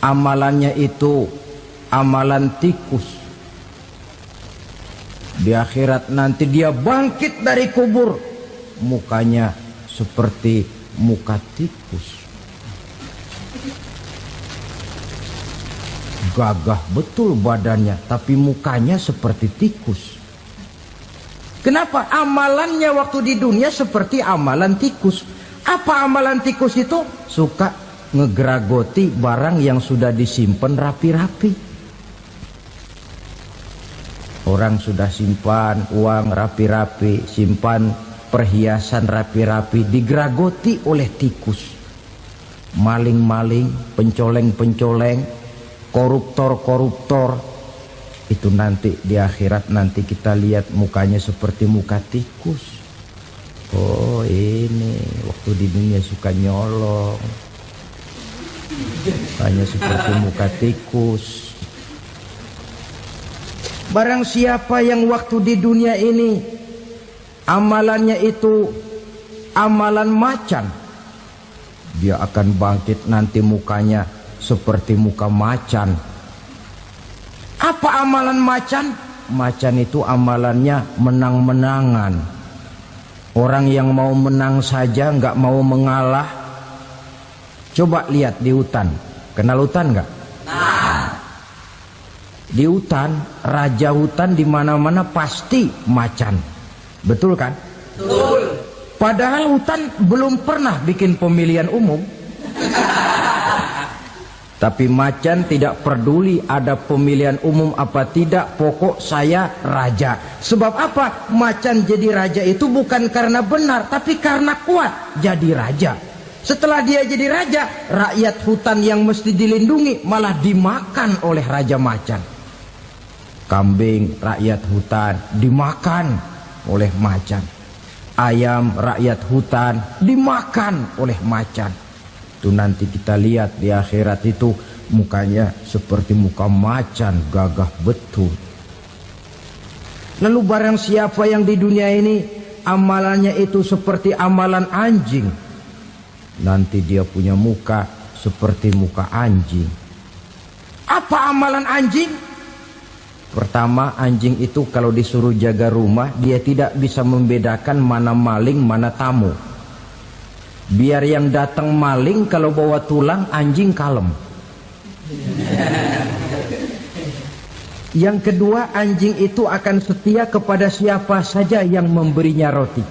amalannya itu amalan tikus, di akhirat nanti dia bangkit dari kubur, mukanya seperti muka tikus. Gagah betul badannya, tapi mukanya seperti tikus. Kenapa? Amalannya waktu di dunia seperti amalan tikus. Apa amalan tikus itu? Suka ngegeragoti barang yang sudah disimpan rapi-rapi. Orang sudah simpan uang rapi-rapi, simpan perhiasan rapi-rapi, digeragoti oleh tikus. Maling-maling, pencoleng-pencoleng, koruptor-koruptor. Itu nanti di akhirat nanti kita lihat mukanya seperti muka tikus. Oh ini waktu di dunia suka nyolong, mukanya seperti muka tikus. Barang siapa yang waktu di dunia ini amalannya itu amalan macan, dia akan bangkit nanti mukanya seperti muka macan. Apa amalan macan? Macan itu amalannya menang-menangan. Orang yang mau menang saja nggak mau mengalah. Coba lihat di hutan, kenal hutan nggak? Di hutan, raja hutan di mana-mana pasti macan, betul kan? Betul. Padahal hutan belum pernah bikin pemilihan umum. Tapi macan tidak peduli ada pemilihan umum apa tidak, pokok saya raja. Sebab apa? Macan jadi raja itu bukan karena benar, tapi karena kuat jadi raja. Setelah dia jadi raja, rakyat hutan yang mesti dilindungi malah dimakan oleh raja macan. Kambing rakyat hutan dimakan oleh macan. Ayam rakyat hutan dimakan oleh macan. Itu nanti kita lihat di akhirat itu mukanya seperti muka macan, gagah betul. Lalu barang siapa yang di dunia ini amalannya itu seperti amalan anjing, nanti dia punya muka seperti muka anjing. Apa amalan anjing? Pertama, anjing itu kalau disuruh jaga rumah, dia tidak bisa membedakan mana maling, mana tamu. Biar yang datang maling, kalau bawa tulang, anjing kalem. Yang kedua, anjing itu akan setia kepada siapa saja yang memberinya roti.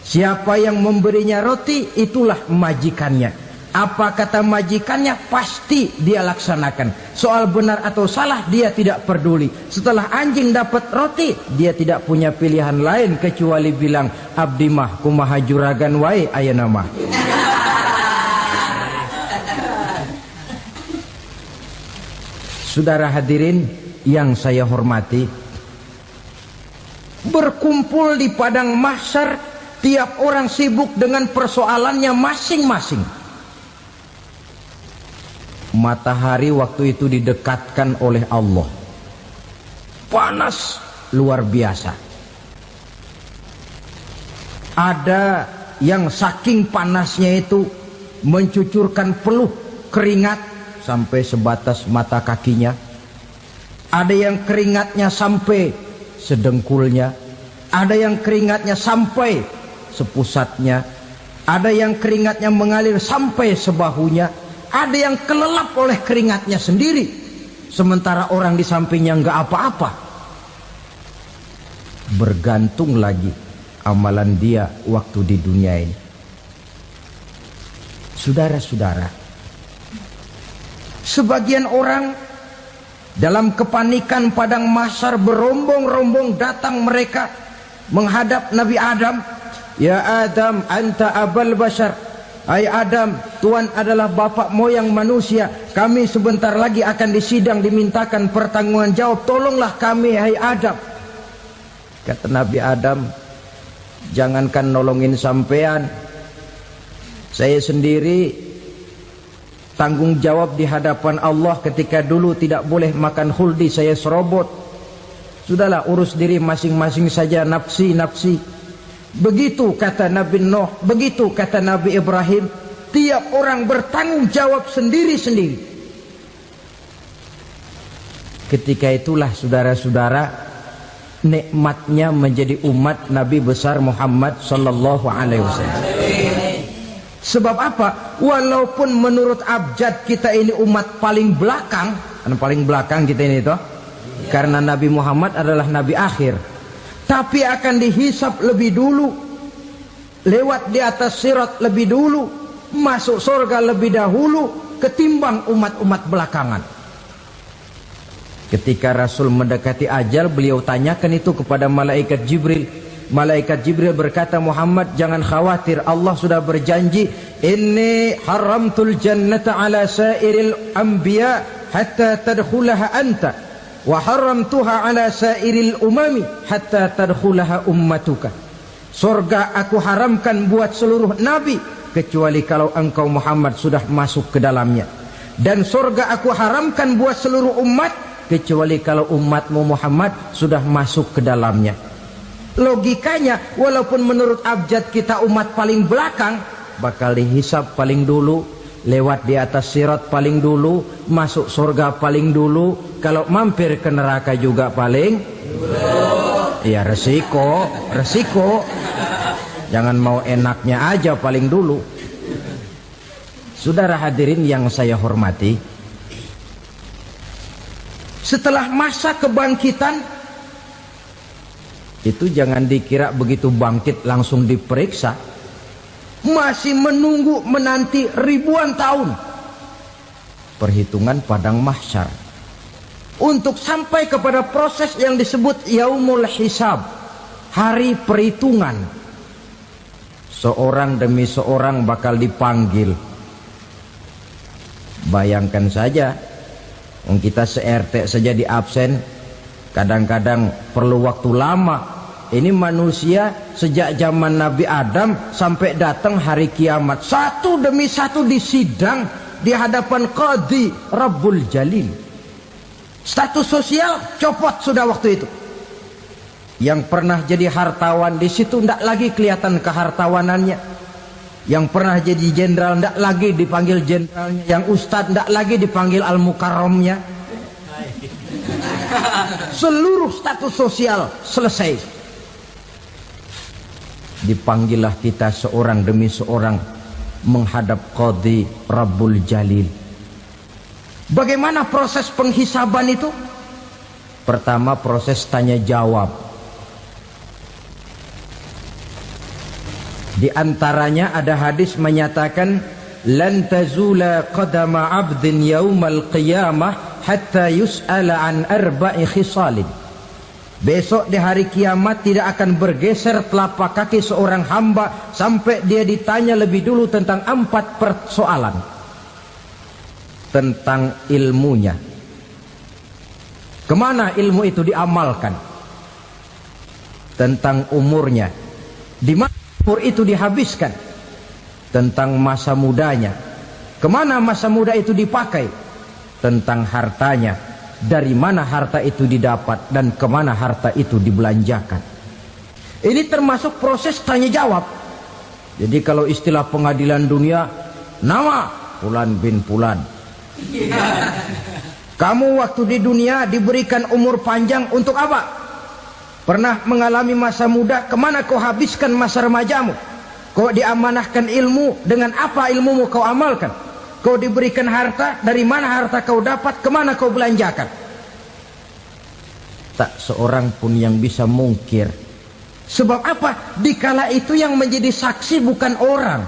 Siapa yang memberinya roti, itulah majikannya. Apa kata majikannya, pasti dia laksanakan. Soal benar atau salah, dia tidak peduli. Setelah anjing dapat roti, dia tidak punya pilihan lain kecuali bilang, abdi mah kumaha juragan wae ayeuna mah. Saudara hadirin yang saya hormati, berkumpul di padang mahsyar, tiap orang sibuk dengan persoalannya masing-masing. Matahari waktu itu didekatkan oleh Allah, panas luar biasa. Ada yang saking panasnya itu mencucurkan peluh keringat sampai sebatas mata kakinya. Ada yang keringatnya sampai sedengkulnya, ada yang keringatnya sampai sepusatnya, ada yang keringatnya mengalir sampai sebahunya, ada yang kelelap oleh keringatnya sendiri, sementara orang di sampingnya nggak apa-apa. Bergantung lagi amalan dia waktu di dunia ini. Saudara-saudara, sebagian orang dalam kepanikan padang mahsyar berombong-rombong datang mereka menghadap Nabi Adam. Ya Adam, anta abal bashar. Hai Adam, Tuhan adalah bapak moyang manusia. Kami sebentar lagi akan disidang, dimintakan pertanggungan jawab. Tolonglah kami, hai Adam. Kata Nabi Adam, jangankan nolongin sampean, saya sendiri tanggung jawab di hadapan Allah ketika dulu tidak boleh makan khuldi, saya serobot. Sudahlah, urus diri masing-masing saja, nafsi-nafsi. Begitu kata Nabi Nuh, begitu kata Nabi Ibrahim. Tiap orang bertanggung jawab sendiri-sendiri. Ketika itulah saudara-saudara, nikmatnya menjadi umat Nabi besar Muhammad sallallahu alaihi wasallam. Sebab apa? Walaupun menurut abjad kita ini umat paling belakang, kan paling belakang kita ini toh, karena Nabi Muhammad adalah Nabi akhir, tapi akan dihisap lebih dulu, lewat di atas sirat lebih dulu, masuk surga lebih dahulu ketimbang umat-umat belakangan. Ketika Rasul mendekati ajal, beliau tanyakan itu kepada malaikat Jibril. Malaikat Jibril berkata, Muhammad jangan khawatir, Allah sudah berjanji, inni haramtul jannata ala sairil anbiya hatta tadkhulaha anta, wa haramtuha ala sairil umami hatta tadkhulaha ummatuka. Surga aku haramkan buat seluruh nabi kecuali kalau engkau Muhammad sudah masuk ke dalamnya, dan surga aku haramkan buat seluruh umat kecuali kalau umatmu Muhammad sudah masuk ke dalamnya. Logikanya, walaupun menurut abjad kita umat paling belakang, bakal dihisap paling dulu, lewat di atas sirat paling dulu, masuk surga paling dulu, kalau mampir ke neraka juga paling dulu. Ya resiko, resiko. Jangan mau enaknya aja paling dulu. Saudara hadirin yang saya hormati, setelah masa kebangkitan itu jangan dikira begitu bangkit langsung diperiksa. Masih menunggu menanti ribuan tahun perhitungan padang mahsyar untuk sampai kepada proses yang disebut yaumul hisab, hari perhitungan. Seorang demi seorang bakal dipanggil. Bayangkan saja, kita se-RT saja di absen, kadang-kadang perlu waktu lama. Ini manusia sejak zaman Nabi Adam sampai datang hari kiamat, satu demi satu disidang di hadapan Qadhi Rabbul Jalil. Status sosial copot sudah waktu itu. Yang pernah jadi hartawan di situ tidak lagi kelihatan kehartawanannya. Yang pernah jadi jenderal tidak lagi dipanggil jenderalnya. Yang ustadz tidak lagi dipanggil al-mukarramnya. Seluruh status sosial selesai. Dipanggillah kita seorang demi seorang menghadap Qadhi Rabbul Jalil. Bagaimana proses penghisaban itu? Pertama, proses tanya jawab. Di antaranya ada hadis menyatakan, lan tazula qadama 'abdin yaumal qiyamah hatta yus'ala an arba'i khisalin. Besok di hari kiamat tidak akan bergeser telapak kaki seorang hamba sampai dia ditanya lebih dulu tentang 4 persoalan. Tentang ilmunya, kemana ilmu itu diamalkan. Tentang umurnya, di mana umur itu dihabiskan. Tentang masa mudanya, kemana masa muda itu dipakai. tentang hartanya, dari mana harta itu didapat dan kemana harta itu dibelanjakan. Ini termasuk proses tanya jawab. Jadi kalau istilah pengadilan dunia, nama Fulan bin Fulan. Kamu waktu di dunia diberikan umur panjang untuk apa? Pernah mengalami masa muda, kemana kau habiskan masa remajamu? Kau diamanahkan ilmu, dengan apa ilmumu kau amalkan? Kau diberikan harta, dari mana harta kau dapat, kemana kau belanjakan? Tak seorang pun yang bisa mungkir. Sebab apa? Dikala itu yang menjadi saksi bukan orang.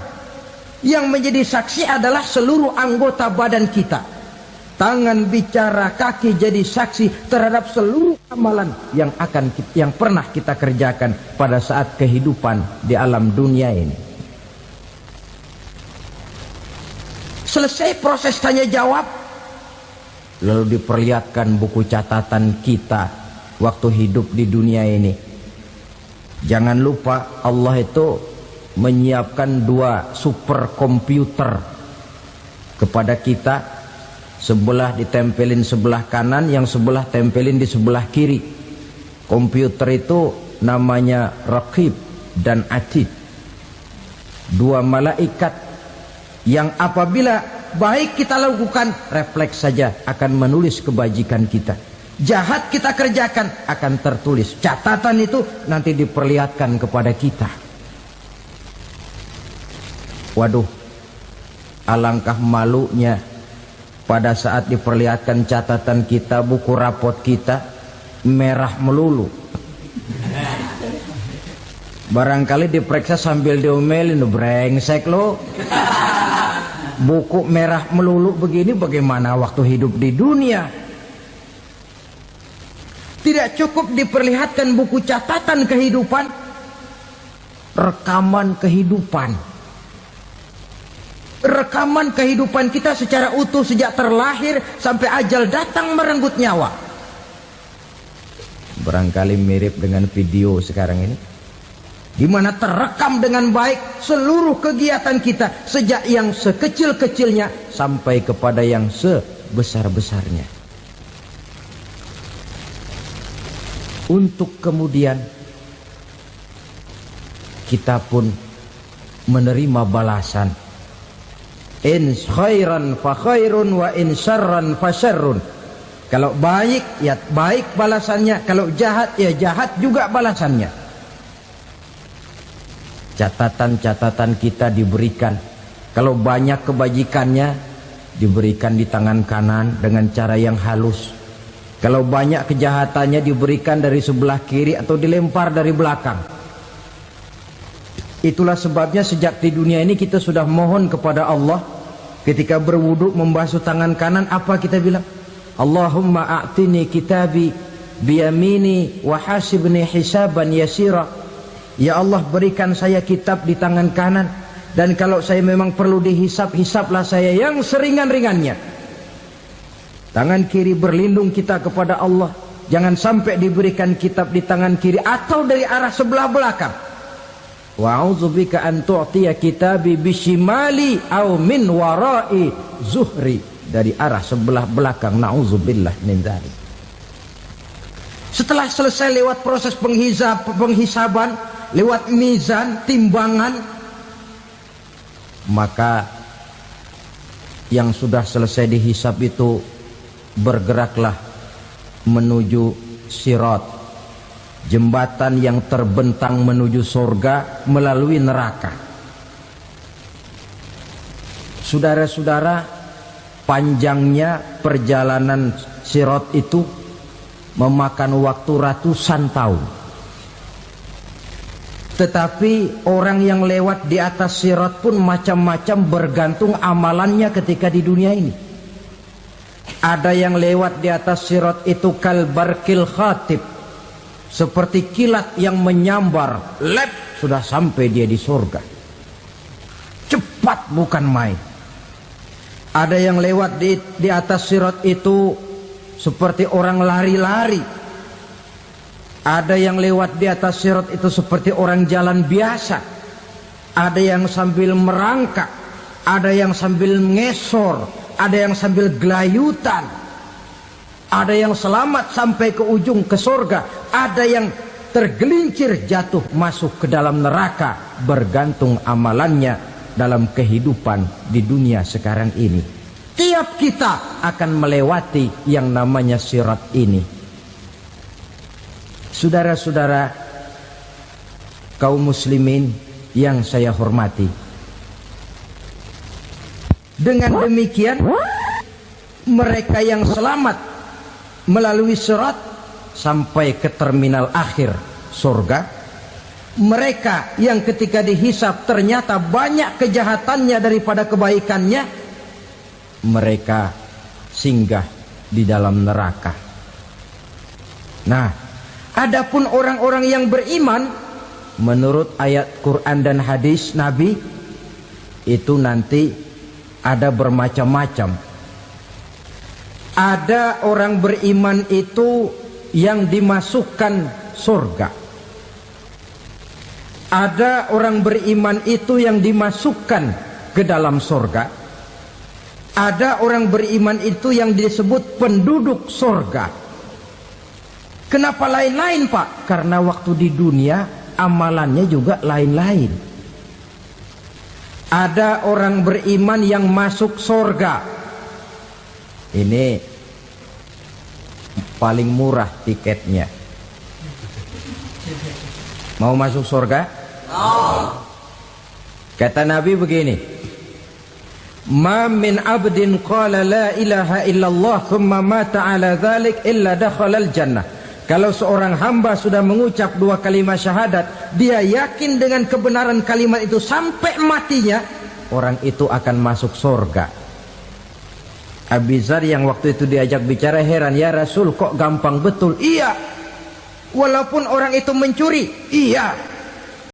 Yang menjadi saksi adalah seluruh anggota badan kita. Tangan bicara, kaki jadi saksi terhadap seluruh amalan yang pernah kita kerjakan pada saat kehidupan di alam dunia ini. Selesai proses tanya jawab, lalu diperlihatkan buku catatan kita waktu hidup di dunia ini. Jangan lupa Allah itu menyiapkan 2 superkomputer kepada kita. Sebelah ditempelin sebelah kanan, yang sebelah tempelin di sebelah kiri. Komputer itu namanya Raqib dan Atid. 2 malaikat yang apabila baik kita lakukan, refleks saja akan menulis kebajikan kita. Jahat kita kerjakan, akan tertulis. Catatan itu nanti diperlihatkan kepada kita. Waduh, alangkah malunya pada saat diperlihatkan catatan kita, buku rapot kita merah melulu. Barangkali diperiksa sambil diomelin, brengsek lo. Buku merah melulu begini, bagaimana waktu hidup di dunia? Tidak cukup diperlihatkan buku catatan kehidupan, rekaman kehidupan. Rekaman kehidupan kita secara utuh sejak terlahir sampai ajal datang merenggut nyawa. Barangkali mirip dengan video sekarang ini, di mana terekam dengan baik seluruh kegiatan kita sejak yang sekecil-kecilnya sampai kepada yang sebesar-besarnya. Untuk kemudian kita pun menerima balasan. In khairan fa khairun wa in syarran fa syarrun. Kalau baik ya baik balasannya, kalau jahat ya jahat juga balasannya. Catatan-catatan kita diberikan. Kalau banyak kebajikannya diberikan di tangan kanan dengan cara yang halus. Kalau banyak kejahatannya diberikan dari sebelah kiri atau dilempar dari belakang. Itulah sebabnya sejak di dunia ini kita sudah mohon kepada Allah. Ketika berwudu membasuh tangan kanan, apa kita bilang? Allahumma a'tini kitabi biyamini wa hasibni hisaban yasira. Ya Allah, berikan saya kitab di tangan kanan, dan kalau saya memang perlu dihisap, hisaplah saya yang seringan-ringannya. Tangan kiri berlindung kita kepada Allah. Jangan sampai diberikan kitab di tangan kiri atau dari arah sebelah belakang. Wa a'udzubika an tu'tiya kitabi bishimali aw min wara'i zuhri, dari arah sebelah belakang. Na'udzubillah min dzalik. Setelah selesai lewat proses penghisaban, lewat mizan, timbangan, maka yang sudah selesai dihisab itu bergeraklah menuju sirat, jembatan yang terbentang menuju surga melalui neraka. Saudara-saudara, panjangnya perjalanan sirat itu memakan waktu ratusan tahun. Tetapi orang yang lewat di atas sirat pun macam-macam, bergantung amalannya ketika di dunia ini. Ada yang lewat di atas sirat itu kalbarkil khatib, seperti kilat yang menyambar, lep, sudah sampai dia di surga. Cepat bukan main. Ada yang lewat di atas sirat itu seperti orang lari-lari. Ada yang lewat di atas sirat itu seperti orang jalan biasa. Ada yang sambil merangkak, ada yang sambil ngesor, ada yang sambil gelayutan, ada yang selamat sampai ke ujung ke surga, ada yang tergelincir jatuh masuk ke dalam neraka, bergantung amalannya dalam kehidupan di dunia sekarang ini. Tiap kita akan melewati yang namanya sirat ini. Saudara-saudara kaum muslimin yang saya hormati, dengan demikian mereka yang selamat melalui sirat sampai ke terminal akhir surga, mereka yang ketika dihisab ternyata banyak kejahatannya daripada kebaikannya, mereka singgah di dalam neraka. Nah, adapun orang-orang yang beriman menurut ayat Quran dan hadis Nabi itu nanti ada bermacam-macam. Ada orang beriman itu yang dimasukkan surga. Ada orang beriman itu yang dimasukkan ke dalam surga. Ada orang beriman itu yang disebut penduduk surga. Kenapa lain-lain, Pak? Karena waktu di dunia amalannya juga lain-lain. Ada orang beriman yang masuk surga. Ini paling murah tiketnya. Mau masuk surga? Kata Nabi begini, ma min abdin qala la ilaha illallah thumma mata ala dhalik illa dakhala al-jannah. Kalau seorang hamba sudah mengucap dua kalimat syahadat, dia yakin dengan kebenaran kalimat itu sampai matinya, orang itu akan masuk surga. Abi Dzar yang waktu itu diajak bicara heran, ya Rasul kok gampang betul? Iya. Walaupun orang itu mencuri, iya.